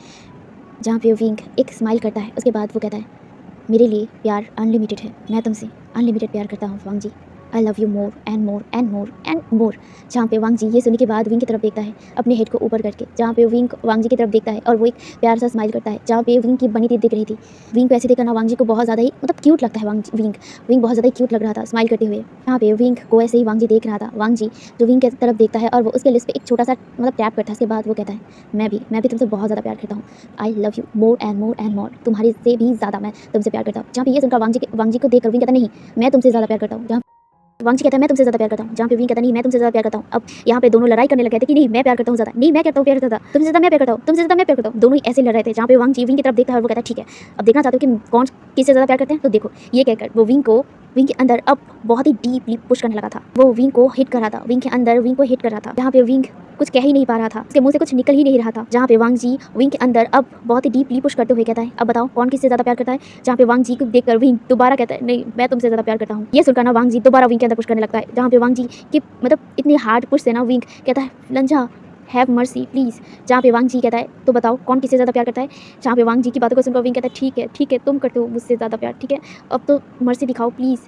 जहाँ पे विंग एक स्माइल करता है, उसके बाद वो कहता है, मेरे लिए प्यार अनलिमिटेड है, मैं तुमसे अनलिमिटेड प्यार करता हूँ Wang ji, I love you more and more and more and more. जहाँ पे वांग जी ये सुनने के बाद विंग की तरफ देखता है अपने हेड को ऊपर करके, जहाँ पे विंग वांग जी की तरफ देखता है और वो एक प्यार सा स्माइल करता है, जहाँ पे विंग की बनी दिख रही थी। विंग को ऐसे देखकर ना वांग जी को बहुत ज़्यादा ही मतलब क्यूट लगता है, विंग बहुत ज़्यादा ही क्यूट लग रहा था स्माइल करते हुए। यहाँ पे विंग को ऐसे ही वांग जी देख रहा था, वांग जी जो विंग की तरफ देखता है और वो उसके लिप्स पे एक छोटा सा मतलब टैप करता है, उसके बाद वो कहता है, मैं भी तुमसे बहुत ज़्यादा प्यार करता हूँ, आई love you more and more and मोर, तुम्हारे से भी ज़्यादा मैं तुमसे प्यार करता हूँ। जहाँ पे ये सुनकर वांग जी को देखकर विंग कहता नहीं मैं तुमसे ज़्यादा प्यार करता हूँ, वांग जी कहता है मैं तुमसे ज़्यादा प्यार करता हूँ, जहाँ पे विंग कहता नहीं मैं तुमसे ज़्यादा प्यार करता हूँ। अब यहाँ पे दोनों लड़ाई करने लगे थे कि नहीं मैं प्यार करता हूँ ज़्यादा, नहीं मैं करता हूँ प्यार ज़्यादा, तुमसे ज़्यादा मैं प्यार करता हूँ, तुमसे ज़्यादा मैं प्यार करता हूँ, दोनों ही ऐसे लड़ रहे थे। जहाँ पे वांग जी विंग की तरफ देखता है और वो कहता है ठीक है अब देखना चाहते हो कि कौन किससे ज़्यादा प्यार करते हैं, तो देखो। ये कहकर वो विंग के अंदर अब बहुत ही डीपली पुश करने लगा था, वो विंग को हिट कर रहा था, विंग के अंदर विंग को हिट कर रहा था। जहाँ पे विंग कुछ कह ही नहीं पा रहा था, उसके मुंह से कुछ निकल ही नहीं रहा था। जहाँ पे वांग जी विंग के अंदर अब बहुत ही डीपली पुश करते हुए कहता है, अब बताओ कौन किससे ज़्यादा प्यार करता है। जहाँ पे वांग जी को देखकर विंग दोबारा कहता है नहीं मैं तुमसे ज़्यादा प्यार करता हूँ। ये सुनकर ना वांग जी दोबारा विंग के अंदर पुश करने लगता है, जहाँ पे वांग जी की मतलब इतनी हार्ड पुश से ना विंग कहता है लंजा हैव मर्सी प्लीज़। जहाँ पे वांग जी कहता है तो बताओ कौन किससे ज़्यादा प्यार करता है। जहाँ पे वांग जी की बातों को सुनकर विंग कहता है ठीक है तुम करते हो मुझसे ज़्यादा प्यार, ठीक है अब तो मर्सी दिखाओ प्लीज़,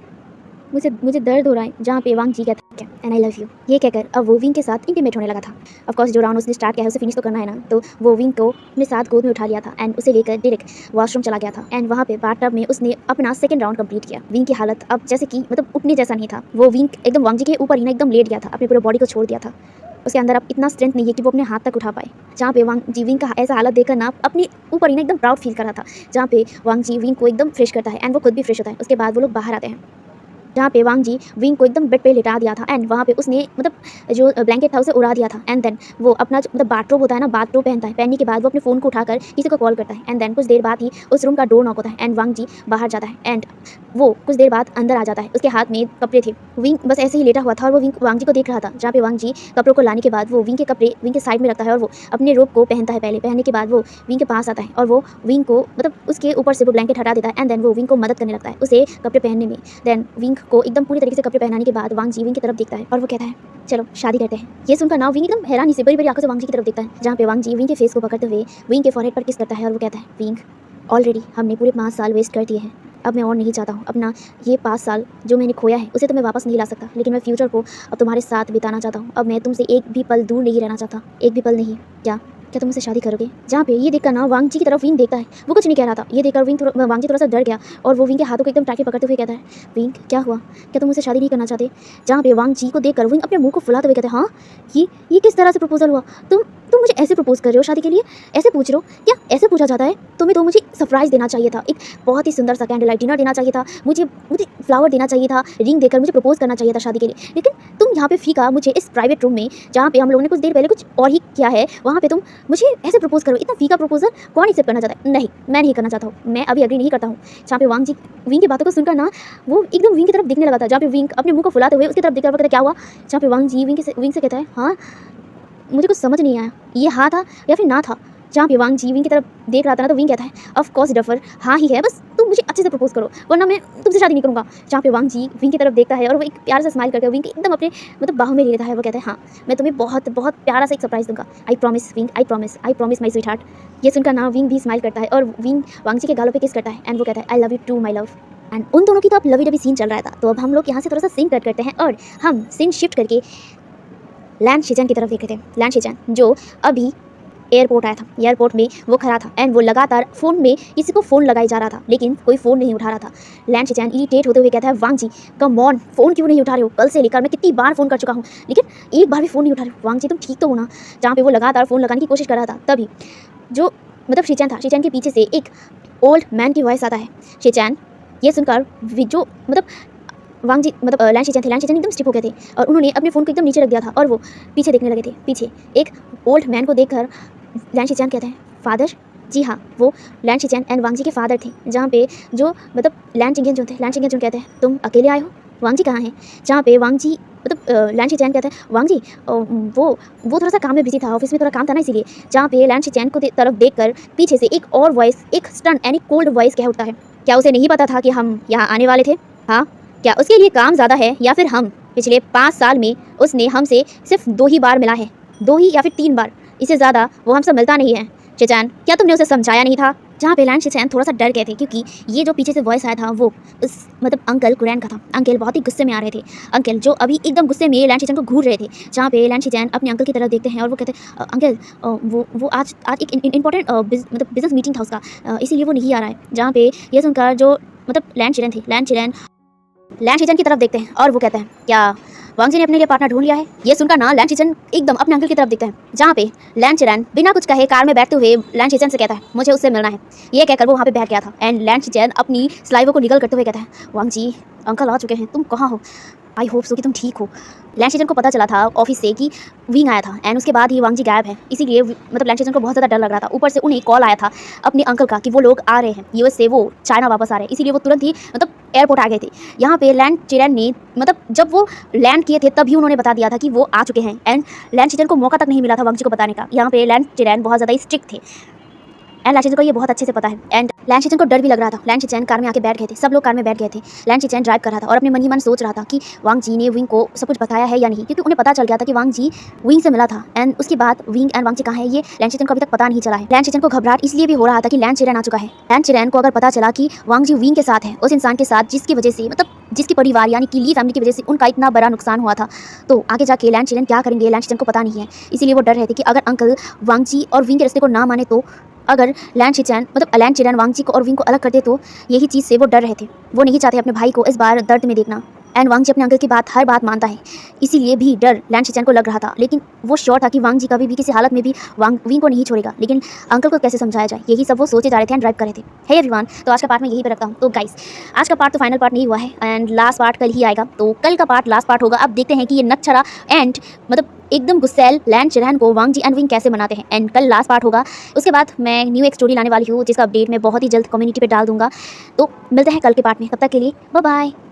मुझे दर्द हो रहा है। जहाँ पे वांग जी कहता है एंड आई लव यू। ये कहकर अब वो विंग के साथ इंटीमेट होने लगा था। ऑफ कोर्स जो राउंड उसने स्टार्ट किया है उसे फिनिश तो करना है ना, तो वो विंग को अपने साथ गोद में उठा लिया था एंड उसे लेकर डायरेक्ट वॉशरूम चला गया था एंड वहाँ पे बाथटब में उसने अपना सेकंड राउंड कंप्लीट किया। विंग की हालत अब जैसे कि मतलब उठने जैसा नहीं था, वो विंग एकदम वांग जी के ऊपर ही ना एकदम लेट गया था, अपने पूरे बॉडी को छोड़ दिया था। उसके अंदर अब इतना स्ट्रेंथ नहीं है कि वो अपने हाथ तक उठा पाए। जहाँ पे वांग जी विंग का ऐसा हालत देखकर ना अपने ऊपर ही ना एकदम प्राउड फील कर रहा था। जहाँ पे वांग जी विंग को एकदम फ्रेश करता है एंड वो खुद भी फ्रेश होता है। उसके बाद वो लोग बाहर आते हैं, जहाँ पे वांग जी विंग को एकदम बेड पे लिटा दिया था एंड वहाँ पे उसने मतलब जो ब्लैंकेट था उसे उड़ा दिया था एंड देन वो अपना जो मतलब बाथरोब होता है ना, बाथरोब पहनता है, पहनने के बाद वो अपने फ़ोन को उठाकर किसी को कॉल करता है एंड देन कुछ देर बाद ही उस रूम का डोर नॉक होता है एंड वांग जी बाहर जाता है एंड वो कुछ देर बाद अंदर आ जाता है। उसके हाथ में कपड़े थे, विंग बस ऐसे ही लेटा हुआ था और वो वांग जी को देख रहा था। जहाँ पे वांग जी कपड़ों को लाने के बाद वो विंग के कपड़े विंग के साइड में रखता है और वो अपने रोब को पहनता है, पहनने के बाद वो विंग के पास आता है और वो विंग को मतलब उसके ऊपर से वो ब्लैंकेट हटा देता है एंड देन वो विंग को मदद करने लगता है उसे कपड़े पहनने में। देन विंग को एकदम पूरी तरीके से कपड़े पहनाने के बाद वांग जी विंग की तरफ देखता है और वो कहता है चलो शादी करते हैं। ये सुनकर ना विंग एकदम हैरानी से बड़ी बड़ी आंखों से वांग जी की तरफ देखता है, जहाँ पे वांग जी विंग के फेस को पकड़ते हुए विंग के फॉरहेड पर किस करता है और वो कहता है विंग ऑलरेडी हमने पूरे 5 साल वेस्ट कर दिए हैं, अब मैं और नहीं चाहता हूँ अपना ये 5 साल जो मैंने खोया है उसे तो मैं वापस नहीं ला सकता, लेकिन मैं फ्यूचर को अब तुम्हारे साथ बिताना चाहता हूँ। अब मैं तुमसे एक भी पल दूर नहीं रहना चाहता, एक भी पल नहीं। क्या तुम मुझसे शादी करोगे। जहाँ पे ये देखकर ना वांग जी की तरफ विंग देखता है, वो कुछ नहीं कह रहा था। ये देखकर वांग जी थोड़ा सा डर गया और वो विंग के हाथों को एकदम टाइट पकड़ते हुए कहता है विंग क्या हुआ, क्या तुम मुझसे शादी नहीं करना चाहते। जहाँ पे वांग जी को देखकर विंग अपने मुंह को फुलाते हुए कहते हैं हाँ ये किस तरह से प्रपोजल हुआ, तुम तुम मुझे ऐसे प्रपोज कर रहे हो शादी के लिए, ऐसे पूछ रहे हो क्या? ऐसे पूछा जाता है? तुम्हें तो मुझे सरप्राइज़ देना चाहिए था, एक बहुत ही सुंदर सा कैंडल लाइट डिनर देना चाहिए था, मुझे मुझे फ्लावर देना चाहिए था, रिंग देकर मुझे प्रपोज करना चाहिए था शादी के लिए। लेकिन तुम यहाँ पे फीका मुझे इस प्राइवेट रूम में, जहाँ पे हम लोगों ने कुछ देर पहले कुछ और ही किया है, वहाँ पे तुम मुझे ऐसे प्रपोज करो। इतना फीका प्रपोजल कौन एक्सेप्ट करना चाहता है? नहीं, मैं नहीं करना चाहता हूँ, मैं अभी एग्री नहीं करता हूँ। जहाँ पे विंग की बातों को सुनकर ना वो एकदम विंग की तरफ देखने लगा था, जहाँ पे विंग अपने मुंह को फुलाते हुए उसकी तरफ देखकर वो कहता क्या हुआ? जहाँ पे वांग जी विंग से कहता है हाँ, मुझे कुछ समझ नहीं आया, ये हाँ था या फिर ना था। जहाँ पे वांग जी विंग की तरफ देख रहा था ना, तो विंग कहता है ऑफ कोर्स डफर, हाँ ही है, बस तुम मुझे अच्छे से प्रपोज करो वरना मैं तुमसे शादी नहीं करूँगा। जहाँ पे वांग जी विंग की तरफ देखता है और वो एक प्यार से स्माइल करके विंग एकदम अपने बाहों में ले लेता है। वो कहता है हाँ, मैं तुम्हें बहुत बहुत प्यारा सा एक सरप्राइज दूंगा, I promise wing, I promise my sweet heart. ये सुनकर ना विंग भी स्माइल करता है और विंग वांग जी के गालों पे किस करता है एंड वो कहता है I love you too my love. And उन दोनों की तो अब लवी डबी सीन चल रहा था। तो अब हम लोग यहाँ से थोड़ा सा सीन कट करते हैं और हम सीन शिफ्ट करके लैन शिचन की तरफ देख रहे थे। लैन शिचन जो अभी एयरपोर्ट आया था, एयरपोर्ट में वो खड़ा था एंड वो लगातार फ़ोन में किसी को फ़ोन लगाई जा रहा था, लेकिन कोई फ़ोन नहीं उठा रहा था। लैन शिचन इरिटेट होते हुए कहता है वांग जी कम ऑन, फ़ोन क्यों नहीं उठा रहे हो? कल से लेकर मैं कितनी बार फ़ोन कर चुका हूँ, लेकिन एक बार भी फ़ोन नहीं उठा रहे हो। वांग जी तुम ठीक तो हो ना? जहाँ पे वो लगातार फ़ोन लगाने की कोशिश कर रहा था, तभी जो शिचन था, शिचन के पीछे से एक ओल्ड मैन की वॉइस आता है। शिचन ये सुनकर जो वांग जी लैन शिचन एकदम स्टिप हो गए थे और उन्होंने अपने फ़ोन को एकदम नीचे रख दिया था और वो पीछे देखने लगे थे। पीछे एक ओल्ड मैन को देखकर लैन शिचन कहते हैं फादर? जी हाँ, वो लैन शिचन एंड वांग जी के फादर थे। जहाँ पे जो लैन चिंगेन जो कहते हैं तुम अकेले आए हो, वांग जी कहाँ हैं? जहाँ पे वांग जी लैन शिचन कहते हैं वांग जी वो थोड़ा सा काम में बिजी था, ऑफिस में थोड़ा काम था ना इसीलिए। जहाँ पे लैन शिचन को तरफ देखकर पीछे से एक और वॉइस, एक स्टन यानी कोल्ड वॉइस कह उठता है क्या उसे नहीं पता था कि हम यहाँ आने वाले थे? हाँ, क्या उसके लिए काम ज़्यादा है या फिर हम? पिछले 5 साल में उसने हमसे सिर्फ 2 ही बार मिला है, 2 ही या फिर 3 बार, इससे ज़्यादा वो हमसे मिलता नहीं है। शिचन क्या तुमने उसे समझाया नहीं था? जहाँ पे लैन शिचन थोड़ा सा डर गए थे क्योंकि ये जो पीछे से वॉइस आया था वो उस अंकल कुरैन का था। अंकल बहुत ही गुस्से में आ रहे थे, अंकल जो अभी एकदम गुस्से में लैन शिचन को घूर रहे थे। जहाँ पे लैन शिचन अपने अंकल की तरफ देखते हैं और वो कहते हैं अंकल वो आज एक इंपॉर्टेंट बिजनेस मीटिंग था उसका, इसीलिए वो नहीं आ रहा है। जहाँ पे ये सुनकर जो लैन शिचन की तरफ देखते हैं और वो कहते हैं क्या वांग जी ने अपने लिए पार्टनर ढूंढ लिया है? ये सुनकर ना लैन शिचन एकदम अपने अंकल की तरफ देखते हैं। जहाँ पे लैन शिचन बिना कुछ कहे कार में बैठते हुए लैन शिचन से कहता है मुझे उससे मिलना है। ये कहकर वो वहाँ पे बैठ गया था एंड लैन शिचन अपनी स्लाइवो को निगल करते हुए कहता है वांग जी अंकल आ चुके हैं, तुम कहाँ हो? आई होप सो कि तुम ठीक हो। लैन शिचन को पता चला था ऑफिस से कि विंग आया था एंड उसके बाद ही वांग जी गायब है, इसीलिए लैन शिचन को बहुत ज़्यादा डर लग रहा था। ऊपर से उन्हें कॉल आया था अपने अंकल का कि वो लोग आ रहे हैं यूएस से, वो चाइना वापस आ रहे हैं, इसीलिए वो तुरंत ही एयरपोर्ट आ गए थे। यहाँ पे लैन शिचन ने जब वो लैंड किए थे तभी उन्होंने बता दिया था कि वो आ चुके हैं एंड लैन शिचन को मौका तक नहीं मिला था वांग जी को बताने का। यहाँ पे लैन शिचन बहुत ज़्यादा स्ट्रिक्ट थे एंड लैन शिचन को ये बहुत अच्छे से पता है एंड लैन शिचन को डर भी लग रहा था। लैन शिचन कार में आके बैठ गए थे, सब लोग कार में बैठ गए थे। लैन शिचन ड्राइव कर रहा था और अपने मन ही मन सोच रहा था कि वांग जी ने विंग को सब कुछ बताया है या नहीं, क्योंकि उन्हें पता चल गया था कि वांग जी विंग से मिला था एंड उसके बाद विंग एंड वांग जी कहाँ है ये लैन शिचन को अभी तक पता नहीं चला है। लैन शिचन को घबराहट इसलिए भी हो रहा था कि लैन शिचन आ चुका है। लैन शिचन को अगर पता चला कि वांग जी विंग के साथ है, उस इंसान के साथ जिसकी वजह से जिसके परिवार यानी कि ली फैमिली की वजह से उनका इतना बड़ा नुकसान हुआ था, तो आगे जाके लैन शिचन क्या करेंगे लैन शिचन को पता नहीं है। इसीलिए वो डर रहे थे कि अगर अंकल वांग जी और विंग के रिश्ते को ना माने, तो अगर लैन शिचन वांग जी को और विंग को अलग कर दे, तो यही चीज़ से वो डर रहे थे। वो नहीं चाहते अपने भाई को इस बार दर्द में देखना एंड वांग जी अपने अंकल की हर बात मानता है, इसीलिए भी डर लैन शिचन को लग रहा था। लेकिन वो श्योर था कि वांग जी कभी भी किसी हालत में भी विंग को नहीं छोड़ेगा, लेकिन अंकल को कैसे समझाया जाए, यही सब वो सोचे जा रहे थे एंड ड्राइव कर रहे थे। हे एवरीवन, तो आज का पार्ट मैं यही पे रखता हूँ। तो गाइस आज का पार्ट तो फाइनल पार्ट नहीं हुआ है एंड लास्ट पार्ट कल ही आएगा, तो कल का पार्ट लास्ट पार्ट होगा। अब देखते हैं कि ये नटछड़ा एंड एकदम गुस्सैल लैन शिचन को वांग जी एंड विंग कैसे मनाते हैं एंड कल लास्ट पार्ट होगा। उसके बाद मैं न्यू एक स्टोरी लाने वाली हूँ जिसका अपडेट मैं बहुत ही जल्द कम्युनिटी पे डाल दूंगा। तो मिलते हैं कल के पार्ट में, तब तक के लिए बाय बाय।